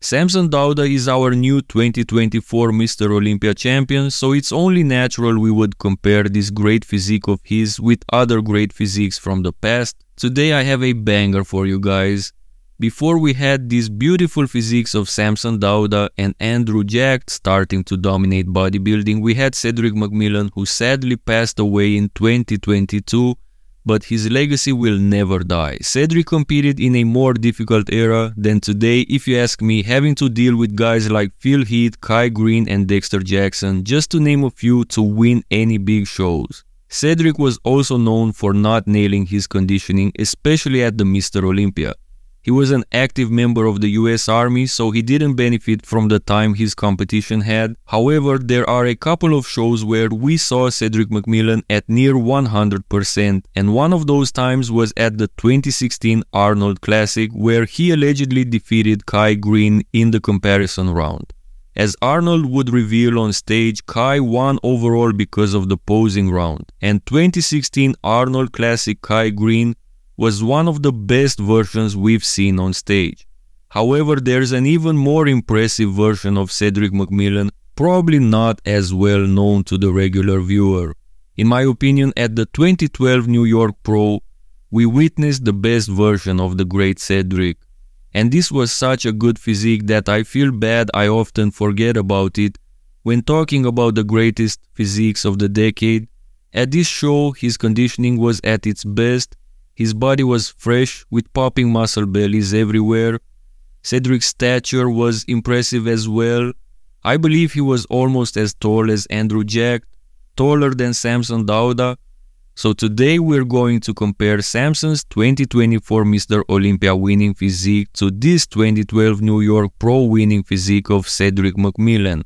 Samson Dauda is our new 2024 Mr. Olympia champion, so it's only natural we would compare this great physique of his with other great physiques from the past. Today I have a banger for you guys. Before we had these beautiful physiques of Samson Dauda and Andrew Jack starting to dominate bodybuilding, we had Cedric McMillan, who sadly passed away in 2022. But his legacy will never die. Cedric competed in a more difficult era than today, if you ask me, having to deal with guys like Phil Heath, Kai Greene and Dexter Jackson, just to name a few, to win any big shows. Cedric was also known for not nailing his conditioning, especially at the Mr. Olympia. He was an active member of the US Army, so he didn't benefit from the time his competition had. However, there are a couple of shows where we saw Cedric McMillan at near 100%, and one of those times was at the 2016 Arnold Classic, where he allegedly defeated Kai Greene in the comparison round. As Arnold would reveal on stage, Kai won overall because of the posing round, and 2016 Arnold Classic Kai Greene was one of the best versions we've seen on stage. However, there's an even more impressive version of Cedric McMillan, probably not as well known to the regular viewer. In my opinion, at the 2012 New York Pro, we witnessed the best version of the great Cedric. And this was such a good physique that I feel bad I often forget about it when talking about the greatest physiques of the decade. At this show, his conditioning was at its best. His body was fresh, with popping muscle bellies everywhere. Cedric's stature was impressive as well. I believe he was almost as tall as Andrew Jack, taller than Samson Dauda. So today we're going to compare Samson's 2024 Mr. Olympia winning physique to this 2012 New York Pro winning physique of Cedric McMillan.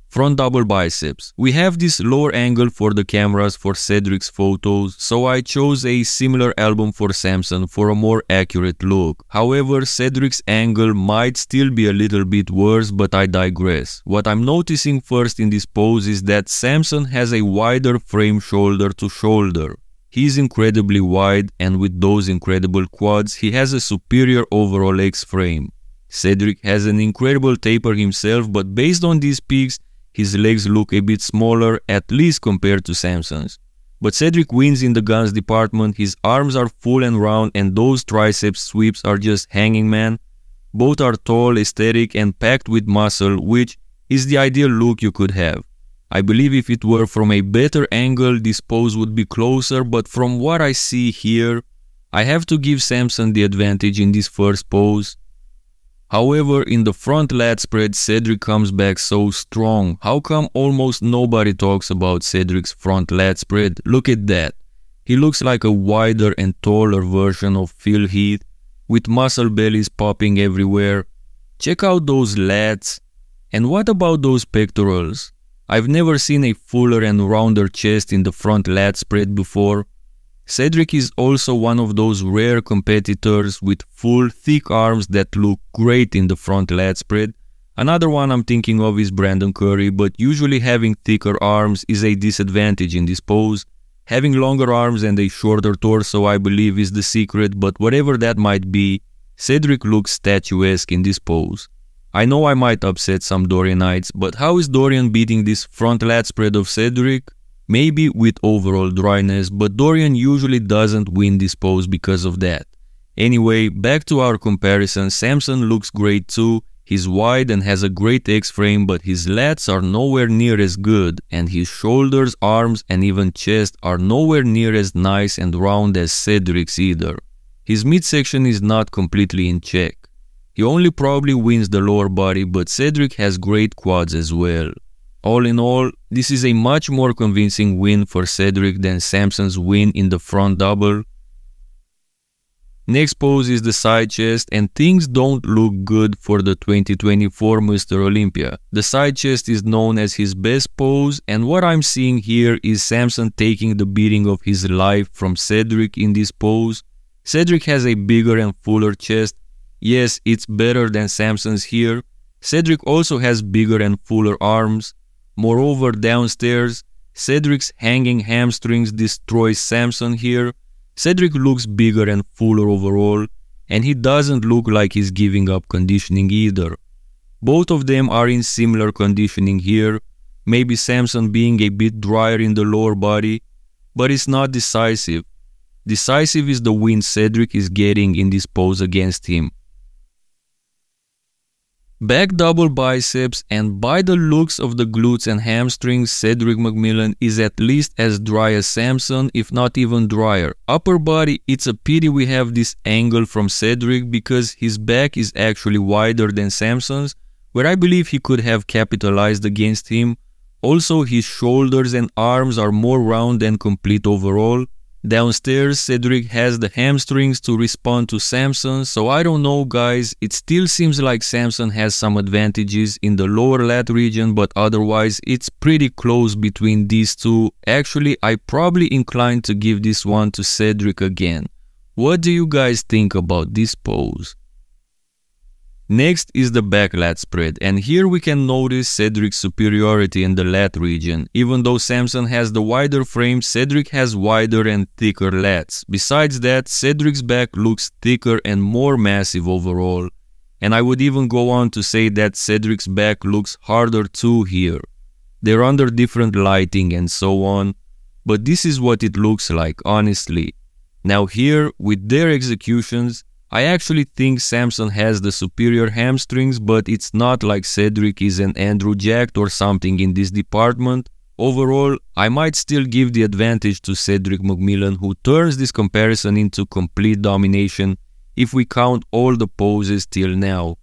Front double biceps. We have this lower angle for the cameras for Cedric's photos, so I chose a similar album for Samson for a more accurate look. However, Cedric's angle might still be a little bit worse, but I digress. What I'm noticing first in this pose is that Samson has a wider frame shoulder to shoulder. He's incredibly wide, and with those incredible quads, he has a superior overall X-frame. Cedric has an incredible taper himself, but based on these peaks, his legs look a bit smaller, at least compared to Samson's. But Cedric wins in the guns department. His arms are full and round, and those triceps sweeps are just hanging, man. Both are tall, aesthetic and packed with muscle, which is the ideal look you could have. I believe if it were from a better angle, this pose would be closer, but from what I see here, I have to give Samson the advantage in this first pose. However, in the front lat spread, Cedric comes back so strong. How come almost nobody talks about Cedric's front lat spread? Look at that. He looks like a wider and taller version of Phil Heath, with muscle bellies popping everywhere. Check out those lats. And what about those pectorals? I've never seen a fuller and rounder chest in the front lat spread before. Cedric is also one of those rare competitors with full, thick arms that look great in the front lat spread. Another one I'm thinking of is Brandon Curry, but usually having thicker arms is a disadvantage in this pose. Having longer arms and a shorter torso, I believe, is the secret, but whatever that might be, Cedric looks statuesque in this pose. I know I might upset some Dorianites, but how is Dorian beating this front lat spread of Cedric? Maybe with overall dryness, but Dorian usually doesn't win this pose because of that. Anyway, back to our comparison. Samson looks great too. He's wide and has a great X-frame, but his lats are nowhere near as good, and his shoulders, arms and even chest are nowhere near as nice and round as Cedric's either. His midsection is not completely in check. He only probably wins the lower body, but Cedric has great quads as well. All in all, this is a much more convincing win for Cedric than Samson's win in the front double. Next pose is the side chest, and things don't look good for the 2024 Mr. Olympia. The side chest is known as his best pose, and what I'm seeing here is Samson taking the beating of his life from Cedric in this pose. Cedric has a bigger and fuller chest. Yes, it's better than Samson's here. Cedric also has bigger and fuller arms. Moreover, downstairs, Cedric's hanging hamstrings destroy Samson here. Cedric looks bigger and fuller overall. and he doesn't look like he's giving up conditioning either. Both of them are in similar conditioning here, maybe Samson being a bit drier in the lower body, but it's not decisive. Decisive is the win Cedric is getting in this pose against him. Back double biceps, and by the looks of the glutes and hamstrings, Cedric McMillan is at least as dry as Samson, if not even drier. Upper body, it's a pity we have this angle from Cedric because his back is actually wider than Samson's, where I believe he could have capitalized against him. Also, his shoulders and arms are more round and complete overall. Downstairs, Cedric has the hamstrings to respond to Samson, so I don't know guys, it still seems like Samson has some advantages in the lower lat region, but otherwise it's pretty close between these two. Actually, I probably inclined to give this one to Cedric again. What do you guys think about this pose? Next is the back lat spread, and here we can notice Cedric's superiority in the lat region. Even though Samson has the wider frame, Cedric has wider and thicker lats. Besides that, Cedric's back looks thicker and more massive overall. And I would even go on to say that Cedric's back looks harder too here. They're under different lighting and so on, but this is what it looks like, honestly. Now here, with their executions, I actually think Samson has the superior hamstrings, but it's not like Cedric is an Andrew Jacked or something in this department. Overall, I might still give the advantage to Cedric McMillan, who turns this comparison into complete domination if we count all the poses till now.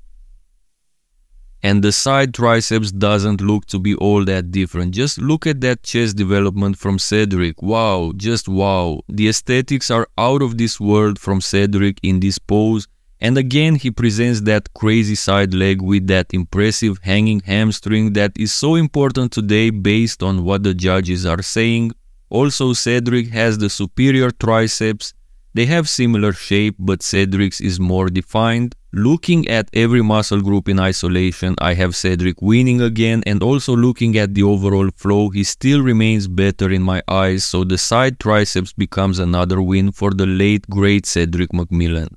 And the side triceps doesn't look to be all that different. Just look at that chest development from Cedric. Wow, just wow. The aesthetics are out of this world from Cedric in this pose. And again, he presents that crazy side leg with that impressive hanging hamstring that is so important today based on what the judges are saying. Also, Cedric has the superior triceps. They have similar shape, but Cedric's is more defined. Looking at every muscle group in isolation, I have Cedric winning again, and also looking at the overall flow, he still remains better in my eyes, so the side triceps becomes another win for the late great Cedric McMillan.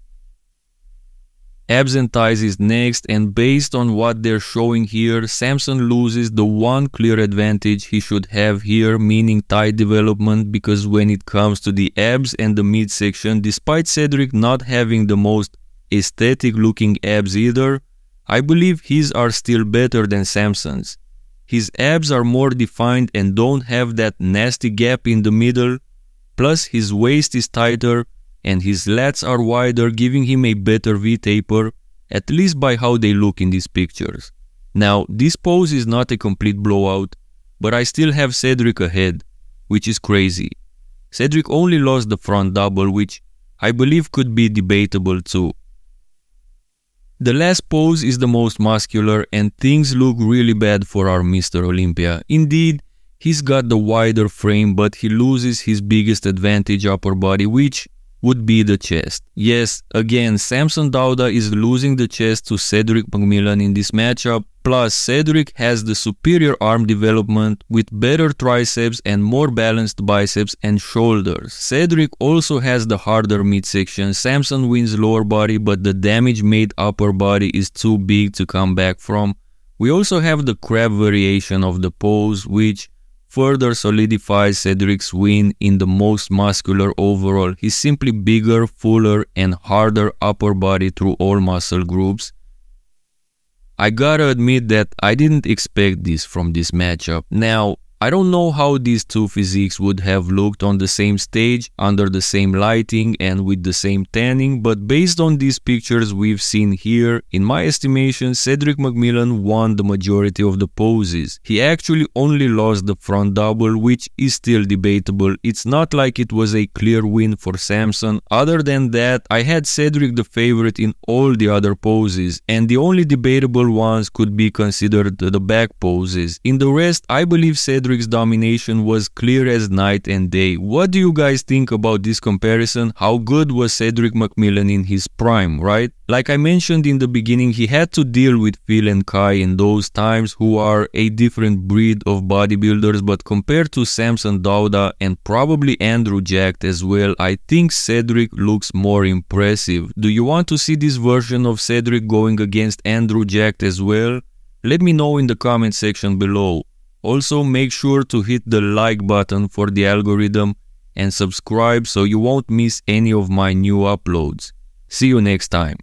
Abs and thighs is next, and based on what they're showing here, Samson loses the one clear advantage he should have here, meaning thigh development, because when it comes to the abs and the midsection, despite Cedric not having the most aesthetic looking abs either, I believe his are still better than Samson's. His abs are more defined and don't have that nasty gap in the middle, plus his waist is tighter and his lats are wider, giving him a better V-taper, at least by how they look in these pictures. Now, this pose is not a complete blowout, but I still have Cedric ahead, which is crazy. Cedric only lost the front double, which I believe could be debatable too. The last pose is the most muscular, and things look really bad for our Mr. Olympia. Indeed, he's got the wider frame, but he loses his biggest advantage upper body, which would be the chest. Yes, again, Samson Dauda is losing the chest to Cedric McMillan in this matchup, plus Cedric has the superior arm development with better triceps and more balanced biceps and shoulders. Cedric also has the harder midsection. Samson wins lower body, but the damage made upper body is too big to come back from. We also have the crab variation of the pose, which further solidifies Cedric's win in the most muscular overall. He's simply bigger, fuller, and harder upper body through all muscle groups. I gotta admit that I didn't expect this from this matchup. Now, I don't know how these two physiques would have looked on the same stage, under the same lighting and with the same tanning, but based on these pictures we've seen here, in my estimation, Cedric McMillan won the majority of the poses. He actually only lost the front double, which is still debatable. It's not like it was a clear win for Samson. Other than that, I had Cedric the favorite in all the other poses, and the only debatable ones could be considered the back poses. In the rest, I believe Cedric Cedric's domination was clear as night and day. What do you guys think about this comparison? How good was Cedric McMillan in his prime, right? Like I mentioned in the beginning, he had to deal with Phil and Kai in those times, who are a different breed of bodybuilders, but compared to Samson Dauda and probably Andrew Jacked as well, I think Cedric looks more impressive. Do you want to see this version of Cedric going against Andrew Jacked as well? Let me know in the comment section below. Also, make sure to hit the like button for the algorithm and subscribe so you won't miss any of my new uploads. See you next time.